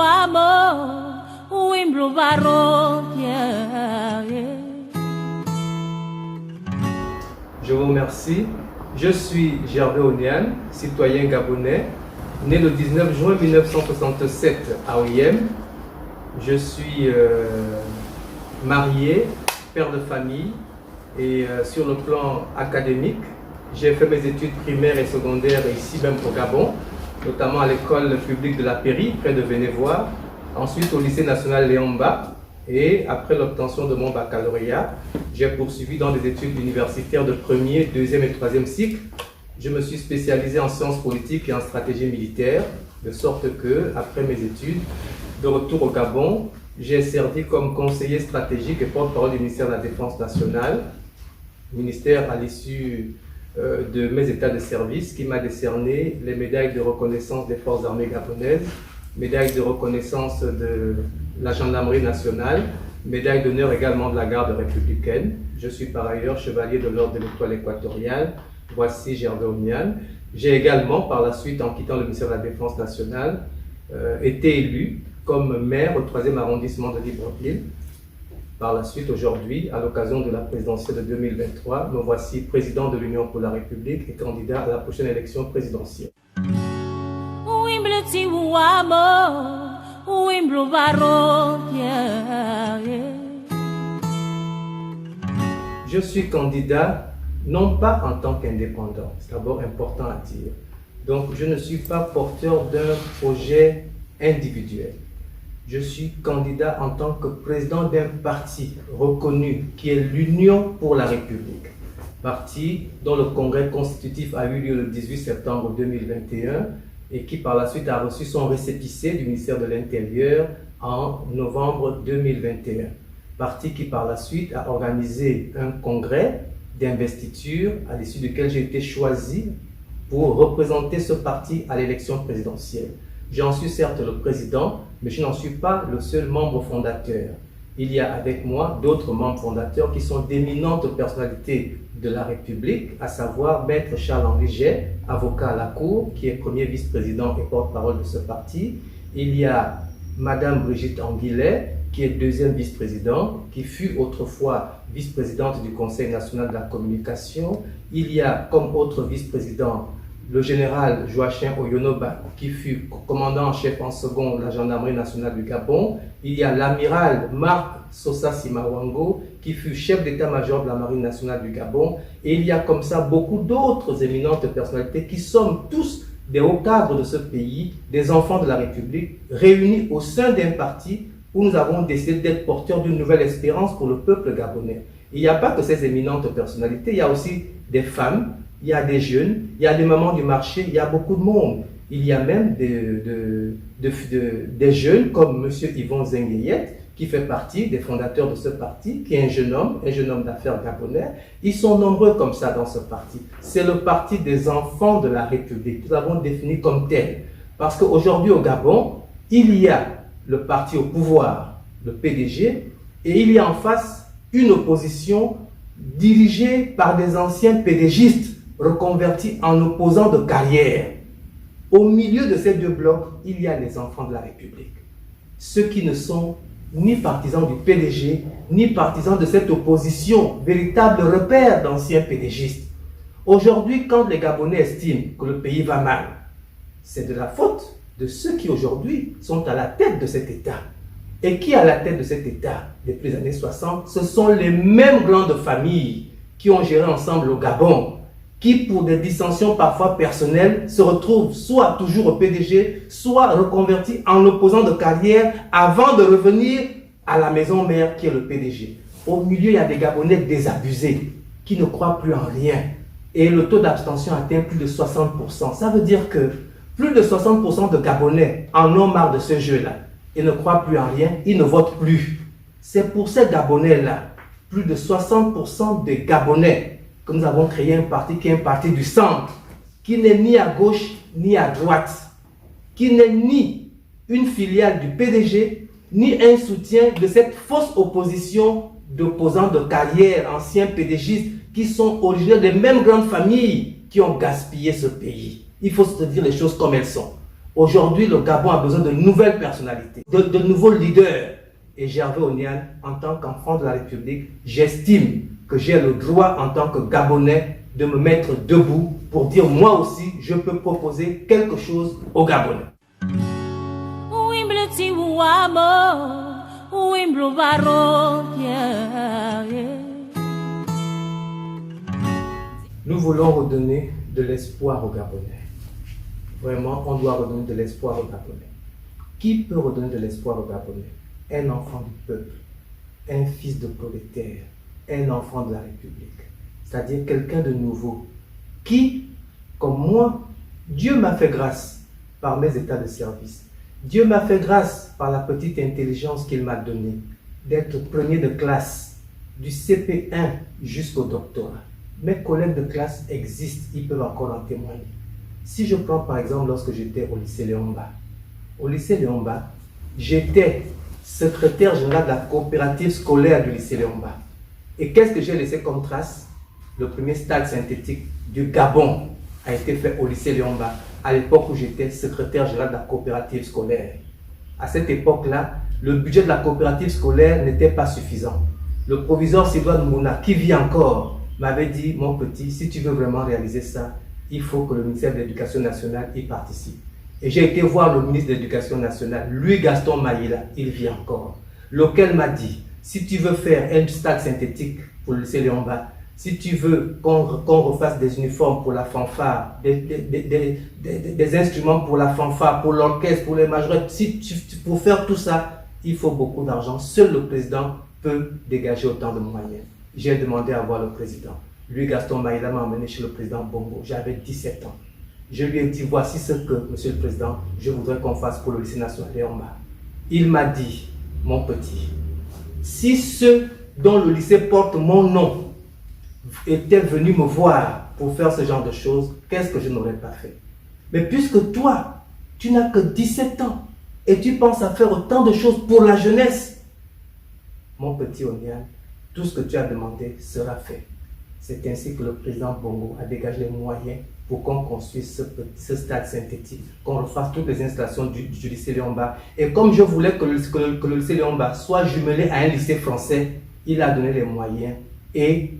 o amor, o embrubarou. Je vous remercie. Je suis Gervais Onian, citoyen gabonais, né le 19 juin 1967 à OIM. Je suis marié, père de famille et sur le plan académique, j'ai fait mes études primaires et secondaires ici même au Gabon, notamment à l'école publique de la Péri, près de Vénévois, ensuite au lycée national Léomba, et après l'obtention de mon baccalauréat, j'ai poursuivi dans des études universitaires de premier, deuxième et troisième cycle. Je me suis spécialisé en sciences politiques et en stratégie militaire, de sorte que, après mes études, de retour au Gabon, j'ai servi comme conseiller stratégique et porte-parole du ministère de la Défense nationale, ministère à l'issue de mes états de service qui m'a décerné les médailles de reconnaissance des forces armées gabonaises, médaille de reconnaissance de la gendarmerie nationale, médaille d'honneur également de la garde républicaine. Je suis par ailleurs chevalier de l'ordre de l'Étoile équatoriale. Voici Gervais Onian. J'ai également, par la suite, en quittant le ministère de la Défense nationale, été élu comme maire au 3e arrondissement de Libreville. Par la suite, aujourd'hui, à l'occasion de la présidentielle de 2023, me voici président de l'Union pour la République et candidat à la prochaine élection présidentielle. O amor, o embrubarou. Je suis candidat non pas en tant qu'indépendant, c'est d'abord important à dire. Donc je ne suis pas porteur d'un projet individuel. Je suis candidat en tant que président d'un parti reconnu qui est l'Union pour la République. Parti dont le congrès constitutif a eu lieu le 18 septembre 2021 et qui par la suite a reçu son récépissé du ministère de l'Intérieur en novembre 2021. Parti qui par la suite a organisé un congrès d'investiture à l'issue duquel j'ai été choisi pour représenter ce parti à l'élection présidentielle. J'en suis certes le président, mais je n'en suis pas le seul membre fondateur. Il y a avec moi d'autres membres fondateurs qui sont d'éminentes personnalités de la République, à savoir Maître Charles-Henri Jay, avocat à la Cour, qui est premier vice-président et porte-parole de ce parti. Il y a Madame Brigitte Anguillet, qui est deuxième vice-président, qui fut autrefois vice-présidente du Conseil national de la communication. Il y a comme autre vice-président le général Joachim Oyonoba, qui fut commandant en chef en second de la gendarmerie nationale du Gabon. Il y a l'amiral Marc Sosa Simawango, qui fut chef d'état-major de la marine nationale du Gabon. Et il y a comme ça beaucoup d'autres éminentes personnalités qui sont tous des hauts cadres de ce pays, des enfants de la République, réunis au sein d'un parti où nous avons décidé d'être porteurs d'une nouvelle espérance pour le peuple gabonais. Il n'y a pas que ces éminentes personnalités, il y a aussi des femmes, il y a des jeunes, il y a des mamans du marché, il y a beaucoup de monde. Il y a même des jeunes comme M. Yvon Zengueyet, qui fait partie des fondateurs de ce parti, qui est un jeune homme d'affaires gabonais. Ils sont nombreux comme ça dans ce parti. C'est le parti des enfants de la République. Nous l'avons défini comme tel. Parce qu'aujourd'hui au Gabon, il y a le parti au pouvoir, le PDG, et il y a en face une opposition dirigée par des anciens PDGistes reconvertis en opposants de carrière. Au milieu de ces deux blocs, il y a les enfants de la République. Ceux qui ne sont ni partisans du PDG, ni partisans de cette opposition, véritable repère d'anciens PDGistes. Aujourd'hui, quand les Gabonais estiment que le pays va mal, c'est de la faute de ceux qui aujourd'hui sont à la tête de cet État. Et qui est à la tête de cet État depuis les années 60? Ce sont les mêmes grandes familles qui ont géré ensemble au Gabon, qui pour des dissensions parfois personnelles se retrouvent soit toujours au PDG, soit reconvertis en opposants de carrière avant de revenir à la maison mère qui est le PDG. Au milieu, il y a des Gabonais désabusés qui ne croient plus en rien. Et le taux d'abstention atteint plus de 60%. Ça veut dire que plus de 60% de Gabonais en ont marre de ce jeu-là. Ils ne croient plus en rien, ils ne votent plus. C'est pour ces Gabonais-là, plus de 60% des Gabonais, que nous avons créé un parti qui est un parti du centre, qui n'est ni à gauche ni à droite, qui n'est ni une filiale du PDG, ni un soutien de cette fausse opposition d'opposants de carrière, anciens PDGistes, qui sont originaires des mêmes grandes familles qui ont gaspillé ce pays. Il faut se dire les choses comme elles sont. Aujourd'hui, le Gabon a besoin de nouvelles personnalités, de nouveaux leaders. Et Gervais Oniane, en tant qu'enfant de la République, j'estime que j'ai le droit en tant que Gabonais de me mettre debout pour dire moi aussi, je peux proposer quelque chose aux Gabonais. Nous voulons redonner de l'espoir aux Gabonais. Vraiment, on doit redonner de l'espoir aux Gabonais. Qui peut redonner de l'espoir aux Gabonais? Un enfant du peuple, un fils de prolétaire, un enfant de la République. C'est-à-dire quelqu'un de nouveau qui, comme moi, Dieu m'a fait grâce par mes états de service. Dieu m'a fait grâce par la petite intelligence qu'il m'a donnée d'être premier de classe du CP1 jusqu'au doctorat. Mes collègues de classe existent, ils peuvent encore en témoigner. Si je prends par exemple lorsque j'étais au lycée Léomba. Au lycée Léomba, j'étais secrétaire général de la coopérative scolaire du lycée Léomba. Et qu'est-ce que j'ai laissé comme trace? Le premier stade synthétique du Gabon a été fait au lycée Léomba, à l'époque où j'étais secrétaire général de la coopérative scolaire. À cette époque-là, le budget de la coopérative scolaire n'était pas suffisant. Le proviseur Sidoine Mouna, qui vit encore, m'avait dit, mon petit, si tu veux vraiment réaliser ça, il faut que le ministère de l'Éducation nationale y participe. Et j'ai été voir le ministre de l'Éducation nationale, lui Gaston Maïla, il vit encore, lequel m'a dit, si tu veux faire un stade synthétique pour le lycée Léomba, si tu veux qu'on refasse des uniformes pour la fanfare, des instruments pour la fanfare, pour l'orchestre, pour les majorettes, pour faire tout ça, il faut beaucoup d'argent. Seul le président peut dégager autant de moyens. J'ai demandé à voir le président. Lui, Gaston Maïla, m'a emmené chez le président Bongo. J'avais 17 ans. Je lui ai dit, voici ce que, monsieur le président, je voudrais qu'on fasse pour le lycée national Léomba. Il m'a dit, mon petit, si ceux dont le lycée porte mon nom étaient venus me voir pour faire ce genre de choses, qu'est-ce que je n'aurais pas fait? Mais puisque toi, tu n'as que 17 ans et tu penses à faire autant de choses pour la jeunesse, mon petit Oniane, tout ce que tu as demandé sera fait. C'est ainsi que le président Bongo a dégagé les moyens pour qu'on construise ce stade synthétique, qu'on refasse toutes les installations du lycée Léomba. Et comme je voulais que le lycée Léomba soit jumelé à un lycée français, il a donné les moyens. Et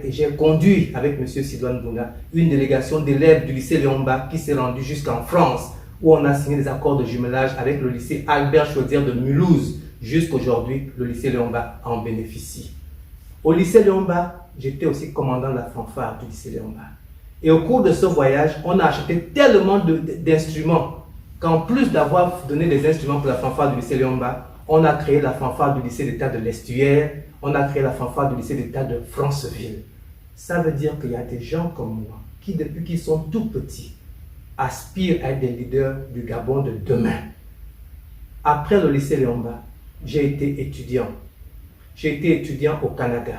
j'ai conduit avec M. Sidoine Mouna une délégation d'élèves du lycée Léomba qui s'est rendue jusqu'en France, où on a signé des accords de jumelage avec le lycée Albert Chaudière de Mulhouse. Jusqu'aujourd'hui, le lycée Léomba en bénéficie. Au lycée Léomba, j'étais aussi commandant de la fanfare du lycée Léomba. Et au cours de ce voyage, on a acheté tellement d'instruments qu'en plus d'avoir donné des instruments pour la fanfare du lycée Léomba, on a créé la fanfare du lycée d'État de l'Estuaire, on a créé la fanfare du lycée d'État de Franceville. Ça veut dire qu'il y a des gens comme moi qui, depuis qu'ils sont tout petits, aspirent à être des leaders du Gabon de demain. Après le lycée Léomba, j'ai été étudiant. J'ai été étudiant au Canada.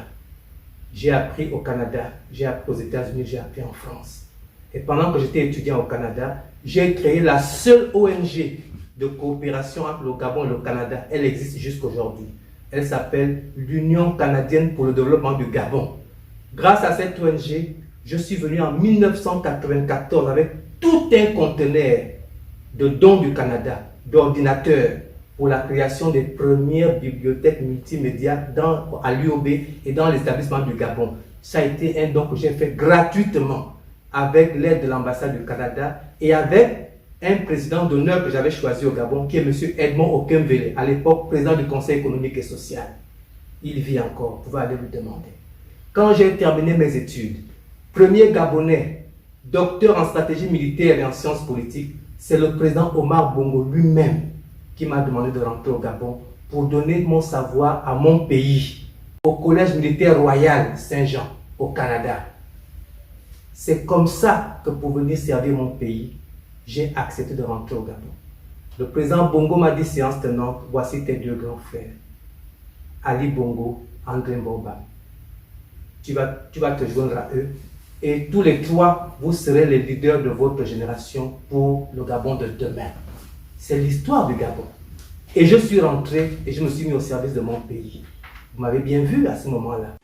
J'ai appris au Canada, j'ai appris aux États-Unis, j'ai appris en France. Et pendant que j'étais étudiant au Canada, j'ai créé la seule ONG de coopération entre le Gabon et le Canada. Elle existe jusqu'aujourd'hui. Elle s'appelle l'Union canadienne pour le développement du Gabon. Grâce à cette ONG, je suis venu en 1994 avec tout un conteneur de dons du Canada, d'ordinateurs, pour la création des premières bibliothèques multimédia à l'UOB et dans les établissements du Gabon. Ça a été un don que j'ai fait gratuitement avec l'aide de l'ambassade du Canada et avec un président d'honneur que j'avais choisi au Gabon, qui est M. Edmond Okemvele, à l'époque président du Conseil économique et social. Il vit encore, vous pouvez aller lui demander. Quand j'ai terminé mes études, premier Gabonais, docteur en stratégie militaire et en sciences politiques, c'est le président Omar Bongo lui-même qui m'a demandé de rentrer au Gabon pour donner mon savoir à mon pays, au Collège militaire royal Saint-Jean, au Canada. C'est comme ça que pour venir servir mon pays, j'ai accepté de rentrer au Gabon. Le président Bongo m'a dit, séance tenante, voici tes deux grands frères, Ali Bongo, André Mbomba. Tu vas te joindre à eux et tous les trois, vous serez les leaders de votre génération pour le Gabon de demain. C'est l'histoire du Gabon. Et je suis rentré et je me suis mis au service de mon pays. Vous m'avez bien vu à ce moment-là.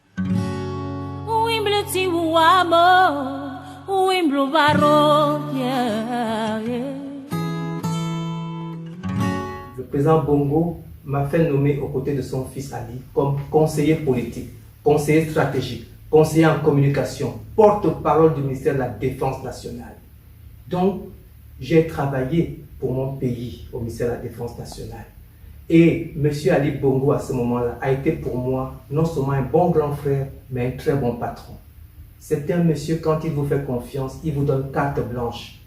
Le président Bongo m'a fait nommer aux côtés de son fils Ali comme conseiller politique, conseiller stratégique, conseiller en communication, porte-parole du ministère de la Défense nationale. Donc, j'ai travaillé pour mon pays au ministère de la Défense nationale. Et M. Ali Bongo, à ce moment-là, a été pour moi non seulement un bon grand frère, mais un très bon patron. C'est un monsieur, quand il vous fait confiance, il vous donne carte blanche.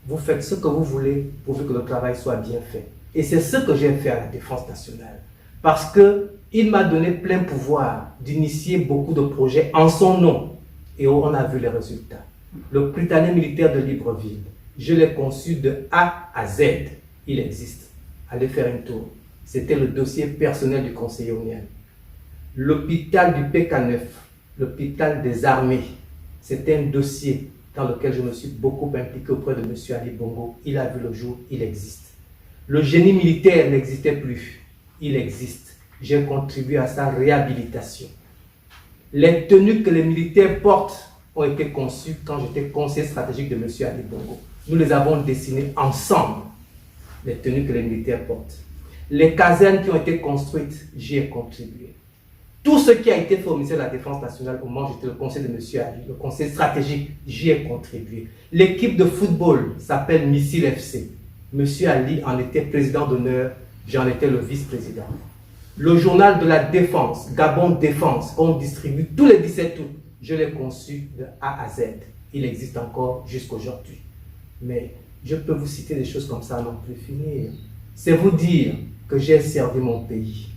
Vous faites ce que vous voulez pourvu que le travail soit bien fait. Et c'est ce que j'ai fait à la Défense nationale. Parce qu'il m'a donné plein pouvoir d'initier beaucoup de projets en son nom. Et on a vu les résultats. Le Prytanée militaire de Libreville, je l'ai conçu de A à Z. Il existe. Allez faire un tour. C'était le dossier personnel du conseiller Ounian. L'hôpital du PK9, l'hôpital des armées, c'était un dossier dans lequel je me suis beaucoup impliqué auprès de M. Ali Bongo. Il a vu le jour, il existe. Le génie militaire n'existait plus. Il existe. J'ai contribué à sa réhabilitation. Les tenues que les militaires portent ont été conçues quand j'étais conseiller stratégique de M. Ali Bongo. Nous les avons dessinées ensemble, les tenues que les militaires portent. Les casernes qui ont été construites, j'y ai contribué. Tout ce qui a été fait au ministère de la Défense nationale au moment où j'étais le conseil de M. Ali, le conseil stratégique, j'y ai contribué. L'équipe de football s'appelle Missile FC. M. Ali en était président d'honneur, j'en étais le vice-président. Le journal de la Défense, Gabon Défense, qu'on distribue tous les 17 août, je l'ai conçu de A à Z. Il existe encore jusqu'aujourd'hui. Mais je peux vous citer des choses comme ça à n'en plus finir. C'est vous dire que j'ai servi mon pays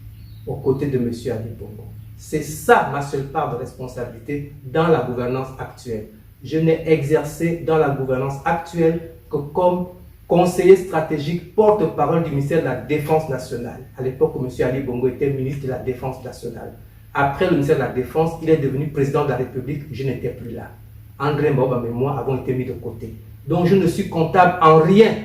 aux côtés de M. Ali Bongo. C'est ça ma seule part de responsabilité dans la gouvernance actuelle. Je n'ai exercé dans la gouvernance actuelle que comme conseiller stratégique, porte-parole du ministère de la Défense nationale. À l'époque où M. Ali Bongo était ministre de la Défense nationale. Après le ministère de la Défense, il est devenu président de la République. Je n'étais plus là. André Mbaba et moi avons été mis de côté. Donc je ne suis comptable en rien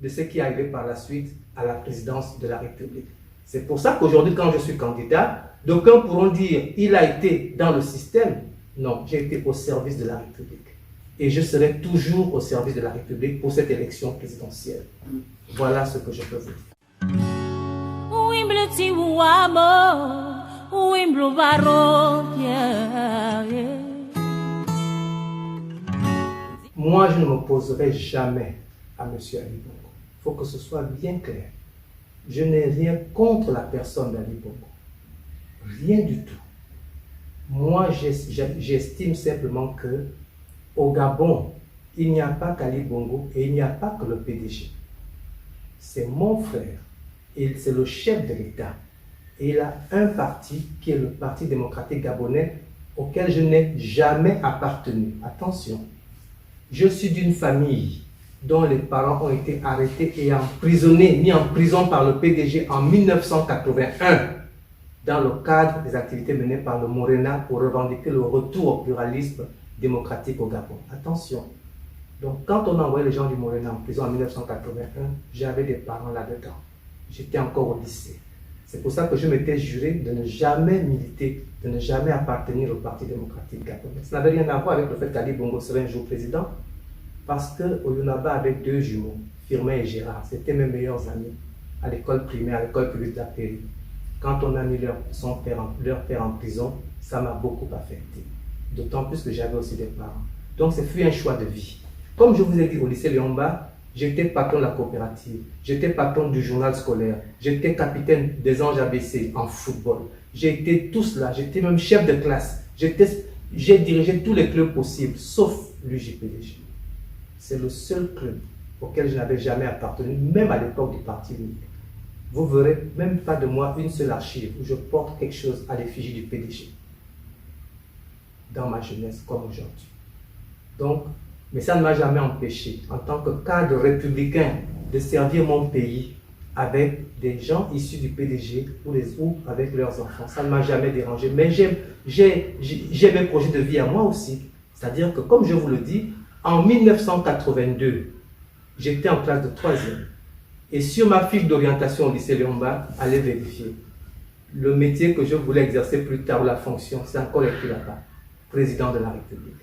de ce qui est arrivé par la suite à la présidence de la République. C'est pour ça qu'aujourd'hui, quand je suis candidat, d'aucuns pourront dire il a été dans le système. Non, j'ai été au service de la République. Et je serai toujours au service de la République pour cette élection présidentielle. Voilà ce que je peux vous dire. Moi, je ne m'opposerai jamais à M. Ali Bongo. Il faut que ce soit bien clair. Je n'ai rien contre la personne d'Ali Bongo. Rien du tout. Moi, j'estime simplement que au Gabon, il n'y a pas qu'Ali Bongo et il n'y a pas que le PDG. C'est mon frère et c'est le chef de l'État. Et il a un parti qui est le Parti démocratique gabonais auquel je n'ai jamais appartenu. Attention, je suis d'une famille dont les parents ont été arrêtés et emprisonnés, mis en prison par le PDG en 1981 dans le cadre des activités menées par le Morena pour revendiquer le retour au pluralisme démocratique au Gabon. Attention. Donc, quand on a envoyé les gens du Morena en prison en 1981, j'avais des parents là-dedans. J'étais encore au lycée. C'est pour ça que je m'étais juré de ne jamais militer, de ne jamais appartenir au Parti démocratique gabonais. Ça n'avait rien à voir avec le fait qu'Ali Bongo serait un jour président, parce qu'au Yunaba avait deux jumeaux, Firmin et Gérard. C'était mes meilleurs amis à l'école primaire, à l'école publique de la Péri. Quand on a mis leur père en prison, ça m'a beaucoup affecté. D'autant plus que j'avais aussi des parents. Donc, ce fut un choix de vie. Comme je vous ai dit au lycée Léomba, j'étais patron de la coopérative, j'étais patron du journal scolaire, j'étais capitaine des Anges ABC en football. J'ai été tout cela, j'étais même chef de classe. J'ai dirigé tous les clubs possibles, sauf l'UJPDG. C'est le seul club auquel je n'avais jamais appartenu, même à l'époque du Parti unique. Vous ne verrez même pas de moi une seule archive où je porte quelque chose à l'effigie du PDG. Dans ma jeunesse comme aujourd'hui. Donc, mais ça ne m'a jamais empêché, en tant que cadre républicain, de servir mon pays avec des gens issus du PDG ou avec leurs enfants. Ça ne m'a jamais dérangé. Mais j'ai mes projets de vie à moi aussi. C'est-à-dire que, comme je vous le dis, en 1982, j'étais en classe de 3e. Et sur ma fiche d'orientation au lycée Léomba, allez vérifier. Le métier que je voulais exercer plus tard, la fonction, c'est encore écrit là-bas. Président de la République.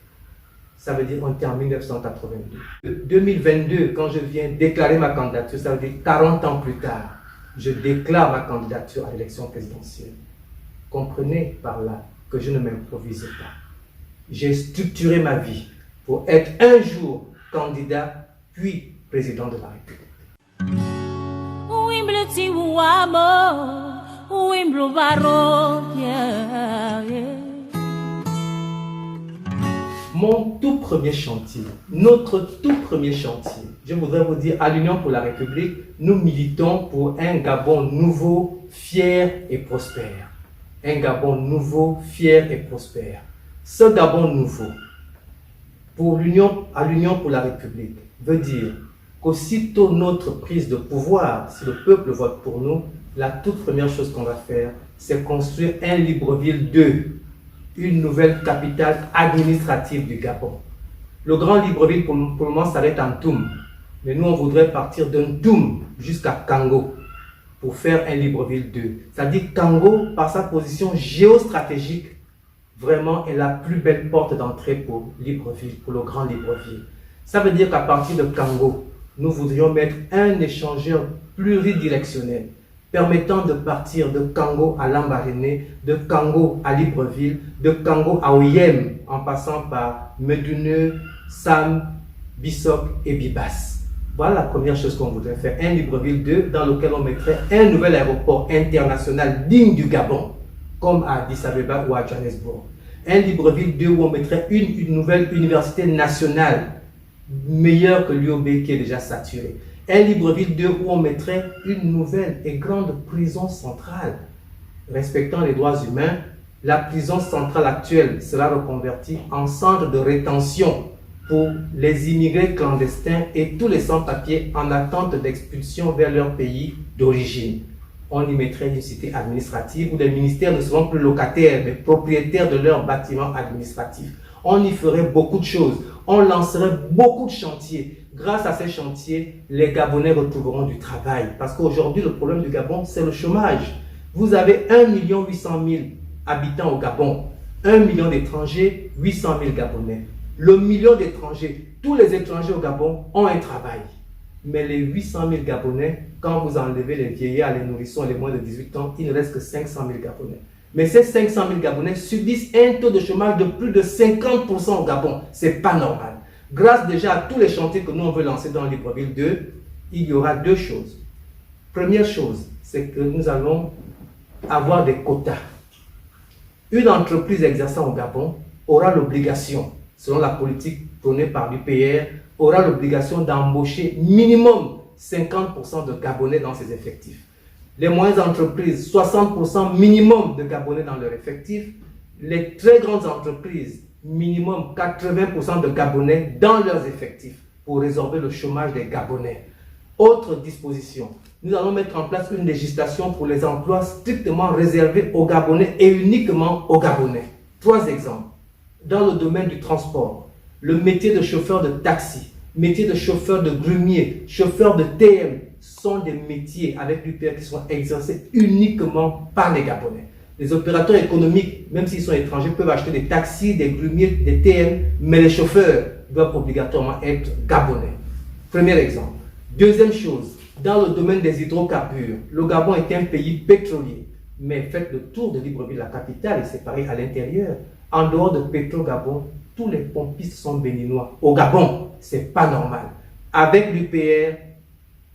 Ça veut dire qu'on était en 1982. 2022, quand je viens déclarer ma candidature, ça veut dire 40 ans plus tard. je déclare ma candidature à l'élection présidentielle. Comprenez par là que je ne m'improvise pas. J'ai structuré ma vie pour être un jour candidat, puis président de la République. Wimbleti wamo, wimblo baro, yeah, yeah. Mon tout premier chantier, notre tout premier chantier, je voudrais vous dire, à l'Union pour la République, nous militons pour un Gabon nouveau, fier et prospère. Un Gabon nouveau, fier et prospère. Ce Gabon nouveau, à l'Union pour la République, veut dire qu'aussitôt notre prise de pouvoir, si le peuple vote pour nous, la toute première chose qu'on va faire, c'est construire un Libreville 2, une nouvelle capitale administrative du Gabon. Le grand Libreville, pour le moment, s'arrête en Toum. Mais nous, on voudrait partir d'un Toum jusqu'à Kango pour faire un Libreville 2. C'est-à-dire Kango, par sa position géostratégique, vraiment est la plus belle porte d'entrée pour Libreville, pour le grand Libreville. Ça veut dire qu'à partir de Kango, nous voudrions mettre un échangeur pluridirectionnel permettant de partir de Kango à Lambaréné, de Kango à Libreville, de Kango à Oyem, en passant par Meduneu, Sam, Bissok et Bibas. Voilà la première chose qu'on voudrait faire, un Libreville 2 dans lequel on mettrait un nouvel aéroport international digne du Gabon, comme à Addis Abeba ou à Johannesburg. Un Libreville 2 où on mettrait une nouvelle université nationale, meilleure que l'UOB qui est déjà saturée. Un Libreville 2 où on mettrait une nouvelle et grande prison centrale. Respectant les droits humains, la prison centrale actuelle sera reconvertie en centre de rétention pour les immigrés clandestins et tous les sans-papiers en attente d'expulsion vers leur pays d'origine. On y mettrait une cité administrative où les ministères ne seront plus locataires mais propriétaires de leurs bâtiments administratifs. On y ferait beaucoup de choses. On lancerait beaucoup de chantiers. Grâce à ces chantiers, les Gabonais retrouveront du travail. Parce qu'aujourd'hui, le problème du Gabon, c'est le chômage. Vous avez 1 800 000 habitants au Gabon, 1 million d'étrangers, 800 000 Gabonais. Le million d'étrangers, tous les étrangers au Gabon ont un travail. Mais les 800 000 Gabonais, quand vous enlevez les vieillards, les nourrissons et les moins de 18 ans, il ne reste que 500 000 Gabonais. Mais ces 500 000 Gabonais subissent un taux de chômage de plus de 50% au Gabon. Ce n'est pas normal. Grâce déjà à tous les chantiers que nous on veut lancer dans Libreville 2, il y aura deux choses. Première chose, c'est que nous allons avoir des quotas. Une entreprise exerçant au Gabon aura l'obligation, selon la politique prônée par l'UPR, aura l'obligation d'embaucher minimum 50% de Gabonais dans ses effectifs. Les moyennes entreprises, 60% minimum de Gabonais dans leur effectif. Les très grandes entreprises, minimum 80% de Gabonais dans leurs effectifs pour résorber le chômage des Gabonais. Autre disposition, nous allons mettre en place une législation pour les emplois strictement réservés aux Gabonais et uniquement aux Gabonais. 3 exemples. Dans le domaine du transport, le métier de chauffeur de taxi, métier de chauffeur de grumier, chauffeur de TM sont des métiers avec l'UPR qui sont exercés uniquement par les Gabonais. Les opérateurs économiques, même s'ils sont étrangers, peuvent acheter des taxis, des grumiers, des TM, mais les chauffeurs doivent obligatoirement être Gabonais. Premier exemple. Deuxième chose, dans le domaine des hydrocarbures, le Gabon est un pays pétrolier. Mais faites le tour de Libreville, la capitale, est séparée à l'intérieur. En dehors de Petro-Gabon, tous les pompistes sont béninois. Au Gabon, ce n'est pas normal. Avec l'UPR,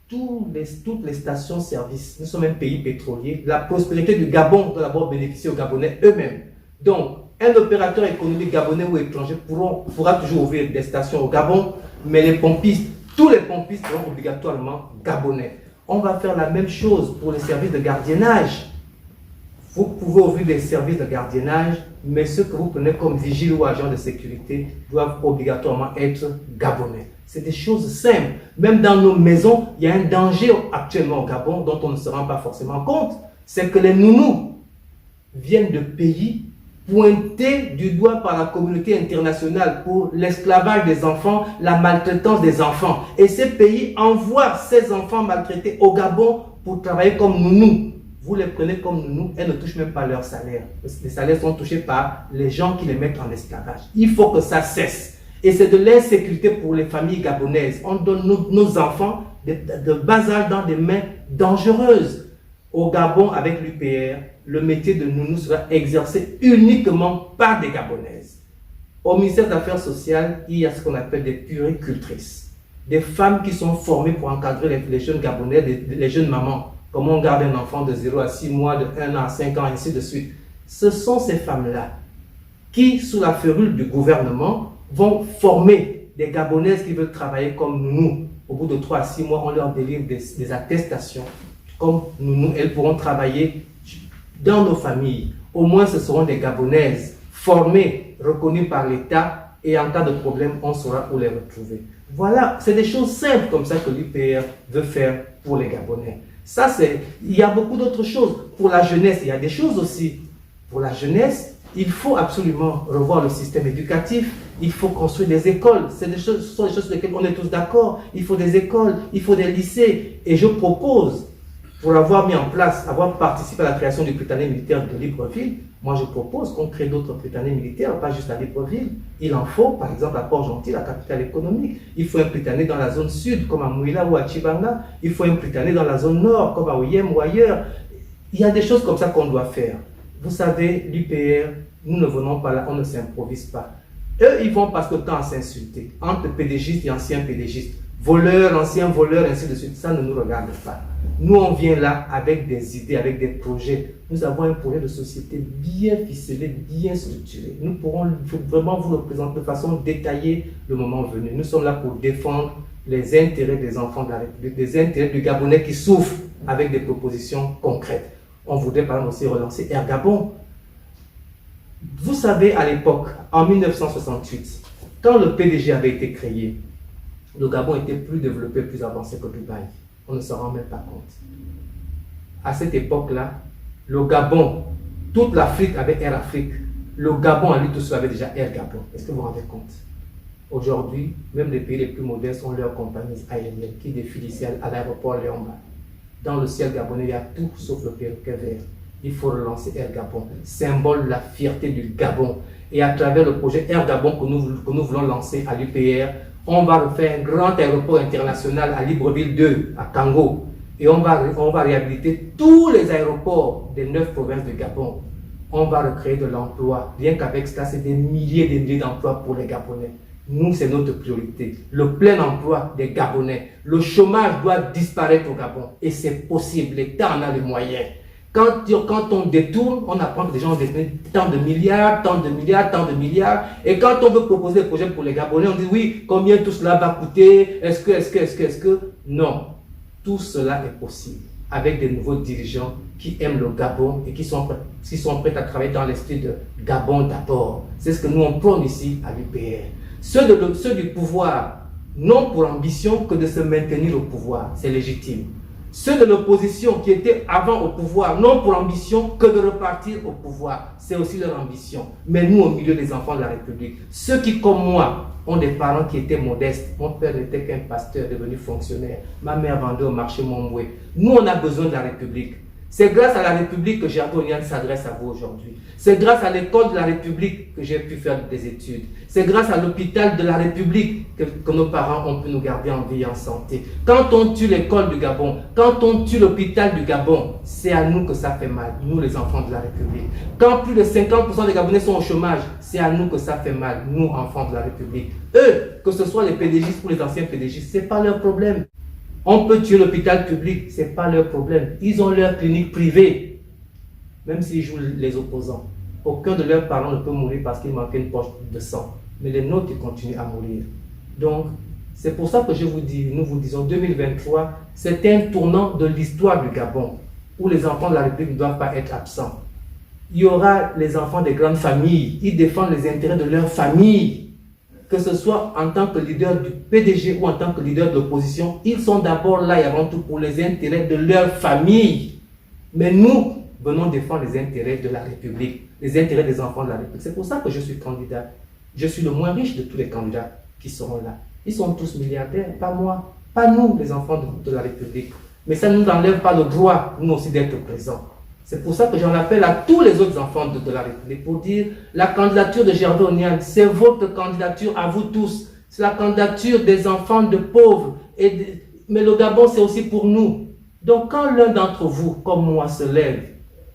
toutes les stations-service, nous sommes un pays pétrolier, la prospérité du Gabon doit d'abord bénéficier aux Gabonais eux-mêmes. Donc, un opérateur économique gabonais ou étranger pourra toujours ouvrir des stations au Gabon, mais les pompistes, tous les pompistes seront obligatoirement gabonais. On va faire la même chose pour les services de gardiennage. Vous pouvez ouvrir des services de gardiennage, mais ceux que vous prenez comme vigiles ou agents de sécurité doivent obligatoirement être gabonais. C'est des choses simples. Même dans nos maisons, il y a un danger actuellement au Gabon dont on ne se rend pas forcément compte. C'est que les nounous viennent de pays pointés du doigt par la communauté internationale pour l'esclavage des enfants, la maltraitance des enfants. Et ces pays envoient ces enfants maltraités au Gabon pour travailler comme nounous. Vous les prenez comme nounous, elles ne touchent même pas leur salaire. Les salaires sont touchés par les gens qui les mettent en esclavage. Il faut que ça cesse. Et c'est de l'insécurité pour les familles gabonaises. On donne nos enfants de bas âge dans des mains dangereuses. Au Gabon, avec l'UPR, le métier de nounou sera exercé uniquement par des Gabonaises. Au ministère des Affaires sociales, il y a ce qu'on appelle des puéricultrices. Des femmes qui sont formées pour encadrer les jeunes Gabonais, les jeunes mamans. Comment on garde un enfant de 0 à 6 mois, de 1 an à 5 ans, ainsi de suite. Ce sont ces femmes-là qui, sous la férule du gouvernement, vont former des Gabonaises qui veulent travailler comme nous. Au bout de 3 à 6 mois, on leur délivre des attestations. Comme nous, elles pourront travailler dans nos familles. Au moins, ce seront des Gabonaises formées, reconnues par l'État, et en cas de problème, on saura où les retrouver. Voilà, c'est des choses simples comme ça que l'UPR veut faire pour les Gabonais. Ça, il y a beaucoup d'autres choses. Pour la jeunesse, il y a des choses aussi. Pour la jeunesse, il faut absolument revoir le système éducatif. Il faut construire des écoles. Ce sont des choses sur lesquelles on est tous d'accord. Il faut des écoles, il faut des lycées. Et je propose, pour avoir mis en place, avoir participé à la création du Prytanée militaire de Libreville, moi je propose qu'on crée d'autres Prytanées militaires, pas juste à Libreville. Il en faut, par exemple, à Port-Gentil, la capitale économique. Il faut un Prytanée dans la zone sud, comme à Mouila ou à Tchibanga. Il faut un Prytanée dans la zone nord, comme à Oyem ou ailleurs. Il y a des choses comme ça qu'on doit faire. Vous savez, l'UPR, nous ne venons pas là, on ne s'improvise pas. Eux, ils vont passer le temps à s'insulter, entre pédégistes et anciens pédégistes. Voleurs, anciens voleurs, ainsi de suite. Ça ne nous regarde pas. Nous, on vient là avec des idées, avec des projets. Nous avons un projet de société bien ficelé, bien structuré. Nous pourrons vraiment vous le présenter de façon détaillée le moment venu. Nous sommes là pour défendre les intérêts des enfants de la République, les intérêts du Gabonais qui souffrent avec des propositions concrètes. On voudrait par exemple aussi relancer Air Gabon. Vous savez, à l'époque, en 1968, quand le PDG avait été créé, le Gabon était plus développé, plus avancé que Dubaï. On ne s'en rend même pas compte. À cette époque-là, le Gabon, toute l'Afrique avait Air Afrique. Le Gabon, à lui tout seul, avait déjà Air Gabon. Est-ce que vous vous rendez compte? Aujourd'hui, même les pays les plus modestes ont leurs compagnies aériennes qui défilent ici à l'aéroport Léomba. Dans le ciel gabonais, il y a tout sauf le perroquet vert. Il faut relancer Air Gabon, symbole de la fierté du Gabon. Et à travers le projet Air Gabon que nous voulons lancer à l'UPR, on va refaire un grand aéroport international à Libreville 2, à Kango. Et on va réhabiliter tous les aéroports des 9 provinces du Gabon. On va recréer de l'emploi. Rien qu'avec cela, c'est des milliers d'emplois pour les Gabonais. Nous, c'est notre priorité. Le plein emploi des Gabonais. Le chômage doit disparaître au Gabon. Et c'est possible. L'État en a les moyens. Quand on détourne, on apprend que des gens ont détourné tant de milliards, tant de milliards, tant de milliards. Et quand on veut proposer des projets pour les Gabonais, on dit oui, combien tout cela va coûter? Est-ce que? Non. Tout cela est possible avec des nouveaux dirigeants qui aiment le Gabon et qui sont prêts à travailler dans l'esprit de Gabon d'abord. C'est ce que nous on prône ici à l'UPR. Ceux du pouvoir n'ont pour ambition que de se maintenir au pouvoir. C'est légitime. Ceux de l'opposition qui étaient avant au pouvoir n'ont pour ambition que de repartir au pouvoir. C'est aussi leur ambition. Mais nous, au milieu des enfants de la République, ceux qui, comme moi, ont des parents qui étaient modestes. Mon père n'était qu'un pasteur devenu fonctionnaire. Ma mère vendait au marché Momboué. Nous, on a besoin de la République. C'est grâce à la République que Gervais Ondiane s'adresse à vous aujourd'hui. C'est grâce à l'école de la République que j'ai pu faire des études. C'est grâce à l'hôpital de la République que nos parents ont pu nous garder en vie et en santé. Quand on tue l'école du Gabon, quand on tue l'hôpital du Gabon, c'est à nous que ça fait mal, nous les enfants de la République. Quand plus de 50% des Gabonais sont au chômage, c'est à nous que ça fait mal, nous enfants de la République. Eux, que ce soit les pédégistes ou les anciens pédégistes, ce n'est pas leur problème. On peut tuer l'hôpital public, ce n'est pas leur problème. Ils ont leur clinique privée, même s'ils jouent les opposants. Aucun de leurs parents ne peut mourir parce qu'il manquait une poche de sang. Mais les nôtres, ils continuent à mourir. Donc, c'est pour ça que je vous dis, nous vous disons, 2023, c'est un tournant de l'histoire du Gabon, où les enfants de la République ne doivent pas être absents. Il y aura les enfants des grandes familles, ils défendent les intérêts de leur famille. Que ce soit en tant que leader du PDG ou en tant que leader de l'opposition, ils sont d'abord là et avant tout pour les intérêts de leur famille. Mais nous venons défendre les intérêts de la République, les intérêts des enfants de la République. C'est pour ça que je suis candidat. Je suis le moins riche de tous les candidats qui seront là. Ils sont tous milliardaires, pas moi, pas nous, les enfants de la République. Mais ça ne nous enlève pas le droit, nous aussi, d'être présents. C'est pour ça que j'en appelle à tous les autres enfants de la République pour dire la candidature de Gervais Ondiane, c'est votre candidature à vous tous. C'est la candidature des enfants de pauvres. Mais le Gabon, c'est aussi pour nous. Donc quand l'un d'entre vous, comme moi, se lève,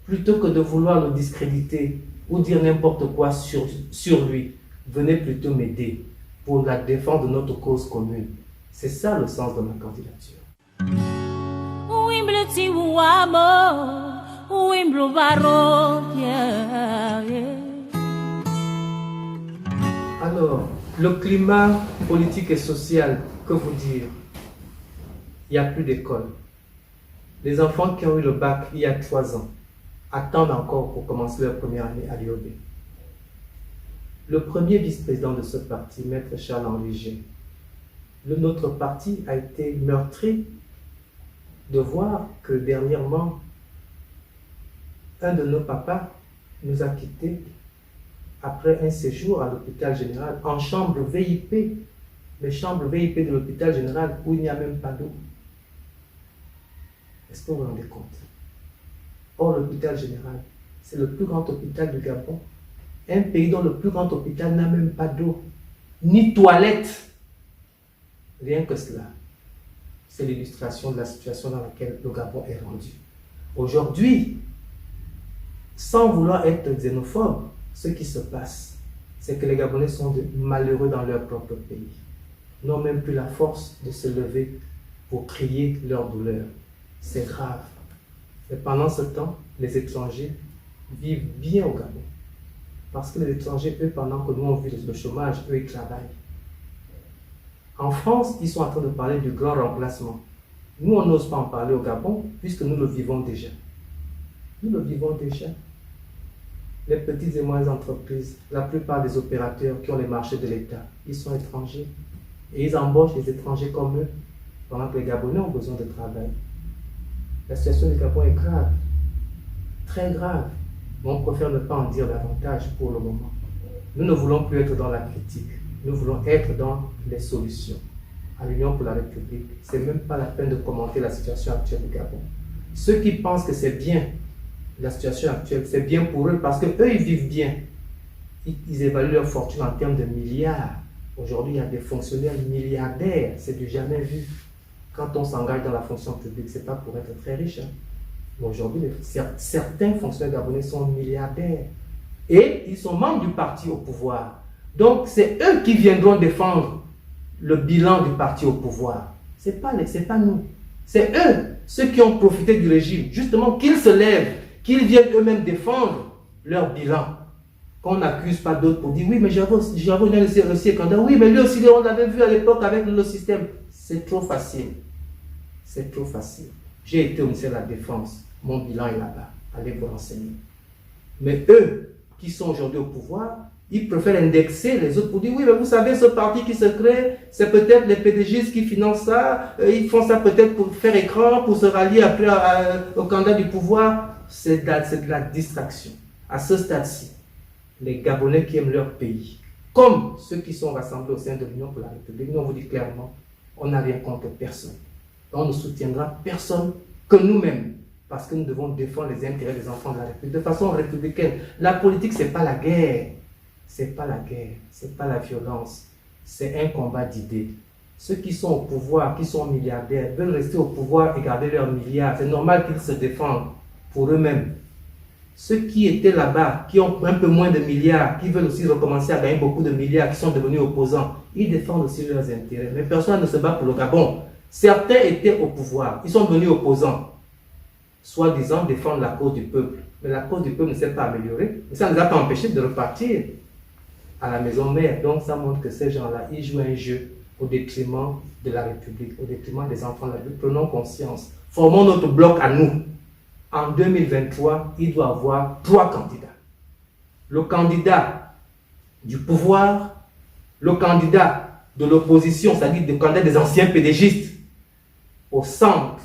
plutôt que de vouloir le discréditer ou dire n'importe quoi sur lui, venez plutôt m'aider pour la défense de notre cause commune. C'est ça le sens de ma candidature. Alors, le climat politique et social, que vous dire? Il n'y a plus d'école. Les enfants qui ont eu le bac il y a 3 ans attendent encore pour commencer leur première année à l'IOB. Le premier vice-président de ce parti, Maître Charles-Henri G, notre parti a été meurtri de voir que dernièrement, un de nos papas nous a quittés après un séjour à l'hôpital général en chambre VIP, les chambres VIP de l'hôpital général où il n'y a même pas d'eau. Est-ce que vous vous rendez compte? Or, l'hôpital général, c'est le plus grand hôpital du Gabon. Un pays dont le plus grand hôpital n'a même pas d'eau, ni toilette. Rien que cela. C'est l'illustration de la situation dans laquelle le Gabon est rendu. Aujourd'hui, sans vouloir être xénophobe, ce qui se passe, c'est que les Gabonais sont malheureux dans leur propre pays. Ils n'ont même plus la force de se lever pour crier leur douleur. C'est grave. Et pendant ce temps, les étrangers vivent bien au Gabon. Parce que les étrangers, eux, pendant que nous on vit le chômage, eux, ils travaillent. En France, ils sont en train de parler du grand remplacement. Nous, on n'ose pas en parler au Gabon, puisque nous le vivons déjà. Nous le vivons déjà. Les petites et moyennes entreprises, la plupart des opérateurs qui ont les marchés de l'État, ils sont étrangers. Et ils embauchent les étrangers comme eux, pendant que les Gabonais ont besoin de travail. La situation du Gabon est grave, très grave. Mais on préfère ne pas en dire davantage pour le moment. Nous ne voulons plus être dans la critique, nous voulons être dans les solutions. À l'Union pour la République, ce n'est même pas la peine de commenter la situation actuelle du Gabon. Ceux qui pensent que c'est bien, la situation actuelle, c'est bien pour eux parce qu'eux, ils vivent bien. Ils évaluent leur fortune en termes de milliards. Aujourd'hui, il y a des fonctionnaires milliardaires, c'est du jamais vu. Quand on s'engage dans la fonction publique, ce n'est pas pour être très riche. Aujourd'hui, certains fonctionnaires gabonais sont milliardaires. Et ils sont membres du parti au pouvoir. Donc, c'est eux qui viendront défendre le bilan du parti au pouvoir. Ce n'est pas nous. C'est eux, ceux qui ont profité du régime. Justement, qu'ils se lèvent, qu'ils viennent eux-mêmes défendre leur bilan. Qu'on n'accuse pas d'autres pour dire « Oui, mais j'avais le candidat. Oui, mais lui aussi, on l'avait vu à l'époque avec le système. » C'est trop facile. C'est trop facile. J'ai été au ministère de la Défense. Mon bilan est là-bas. Allez vous renseigner. Mais eux, qui sont aujourd'hui au pouvoir, ils préfèrent indexer les autres pour dire « Oui, mais vous savez, ce parti qui se crée, c'est peut-être les PDGistes qui financent ça. Ils font ça peut-être pour faire écran, pour se rallier après au candidat du pouvoir. » C'est de la distraction. À ce stade-ci, les Gabonais qui aiment leur pays, comme ceux qui sont rassemblés au sein de l'Union pour la République, nous on vous dit clairement, on n'a rien contre personne. On ne soutiendra personne que nous-mêmes, parce que nous devons défendre les intérêts des enfants de la République de façon républicaine. La politique, ce n'est pas la guerre, c'est pas la guerre, c'est pas la violence, c'est un combat d'idées. Ceux qui sont au pouvoir, qui sont milliardaires, veulent rester au pouvoir et garder leurs milliards. C'est normal qu'ils se défendent pour eux-mêmes. Ceux qui étaient là-bas, qui ont un peu moins de milliards, qui veulent aussi recommencer à gagner beaucoup de milliards, qui sont devenus opposants, ils défendent aussi leurs intérêts. Mais personne ne se bat pour le Gabon. Certains étaient au pouvoir, ils sont devenus opposants, soi-disant défendre la cause du peuple. Mais la cause du peuple ne s'est pas améliorée. Et ça ne les a pas empêchés de repartir à la maison mère. Donc ça montre que ces gens-là, ils jouent un jeu au détriment de la République, au détriment des enfants de la République. Prenons conscience. Formons notre bloc à nous. En 2023, il doit y avoir 3 candidats. Le candidat du pouvoir, le candidat de l'opposition, c'est-à-dire le candidat des anciens pédégistes. Au centre,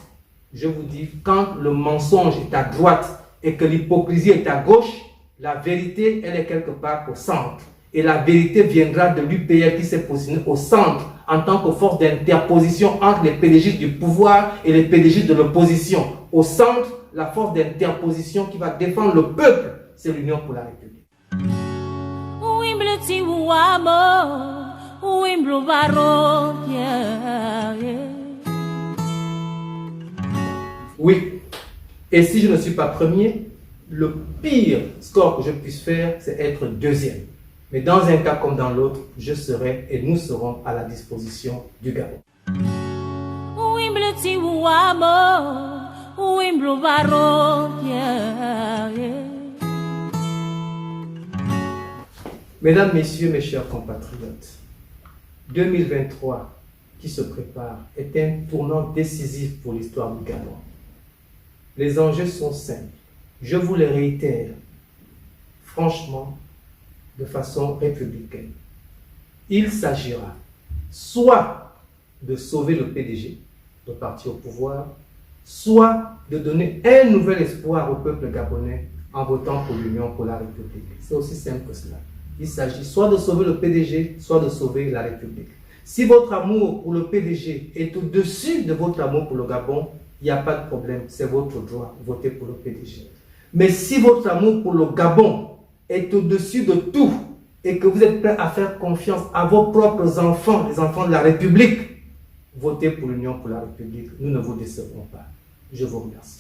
je vous dis, quand le mensonge est à droite et que l'hypocrisie est à gauche, la vérité, elle est quelque part au centre. Et la vérité viendra de l'UPR qui s'est positionné au centre en tant que force d'interposition entre les pédégistes du pouvoir et les pédégistes de l'opposition. Au centre, la force d'interposition qui va défendre le peuple, c'est l'Union pour la République. Oui. Et si je ne suis pas premier, le pire score que je puisse faire, c'est être deuxième. Mais dans un cas comme dans l'autre, je serai et nous serons à la disposition du Gabon. Mesdames, Messieurs, mes chers compatriotes, 2023 qui se prépare est un tournant décisif pour l'histoire du Gabon. Les enjeux sont simples. Je vous les réitère, franchement, de façon républicaine. Il s'agira soit de sauver le PDG, le parti au pouvoir, soit de donner un nouvel espoir au peuple gabonais en votant pour l'Union pour la République. C'est aussi simple que cela. Il s'agit soit de sauver le PDG, soit de sauver la République. Si votre amour pour le PDG est au-dessus de votre amour pour le Gabon, il n'y a pas de problème, c'est votre droit, votez pour le PDG. Mais si votre amour pour le Gabon est au-dessus de tout et que vous êtes prêt à faire confiance à vos propres enfants, les enfants de la République, votez pour l'Union pour la République. Nous ne vous décevrons pas. Je vous remercie.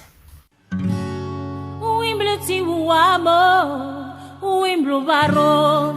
Wimbledon,